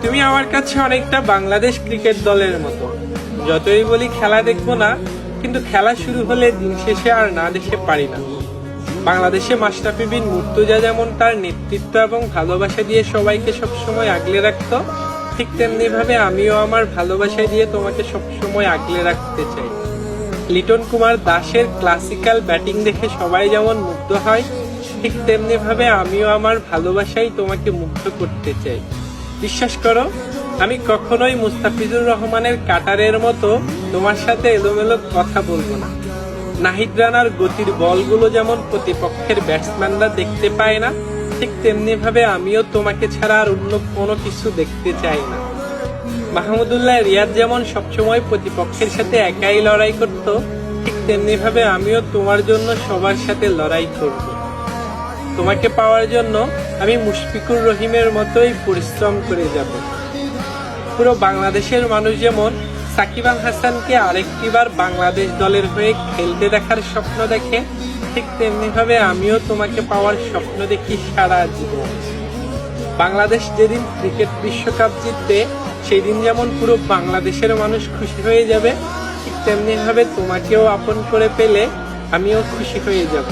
তুমি আমার কাছে অনেকটা বাংলাদেশ ক্রিকেট দলের মতো। যতই বলি খেলা দেখবো না, কিন্তু খেলা শুরু হলে দিন শেষে আর না দেখে পারি না। বাংলাদেশে মাশরাফি বিন মুর্তজা যেমন তার নেতৃত্ব এবং ভালোবাসা দিয়ে সবাইকে সবসময় আগলে রাখতো, ঠিক তেমনি ভাবে আমিও আমার ভালোবাসা দিয়ে তোমাকে সবসময় আগলে রাখতে চাই। লিটন কুমার দাসের ক্লাসিক্যাল ব্যাটিং দেখে সবাই যেমন মুগ্ধ হয়, ঠিক তেমনি ভাবে আমিও আমার ভালোবাসাই তোমাকে মুগ্ধ করতে চাই। বিশ্বাস করো, আমি কখনোই মুস্তাফিজুর রহমানের কাটারের মতো তোমার সাথে এলোমেলো কথা বলবো না। নাহিদ রানার গতির বলগুলো যেমন প্রতিপক্ষের ব্যাটসম্যানরা দেখতে পায় না, ঠিক তেমনি ভাবে আমিও তোমাকে ছাড়া আর অন্য কোনো কিছু দেখতে চাই না। মাহমুদুল্লাহ রিয়াদ যেমন সবসময় প্রতিপক্ষের সাথে একাই লড়াই করত, ঠিক তেমনি ভাবে আমিও তোমার জন্য সবার সাথে লড়াই করব। তোমাকে পাওয়ার জন্য আমি মুশফিকুর রহিমের মতোই পরিশ্রম করে যাব। পুরো বাংলাদেশের মানুষ যেমন সাকিব আল হাসানকে আরেকটিবার বাংলাদেশ দলের হয়ে খেলতে দেখার স্বপ্ন দেখে, ঠিক তেমনি ভাবে আমিও তোমাকে পাওয়ার স্বপ্ন দেখি সারা জীবন। বাংলাদেশ যেদিন ক্রিকেট বিশ্বকাপ জিতবে, সেই দিন যেমন পুরো বাংলাদেশের মানুষ খুশি হয়ে যাবে, ঠিক তেমনি ভাবে তোমাকেও আপন করে পেলে আমিও খুশি হয়ে যাব।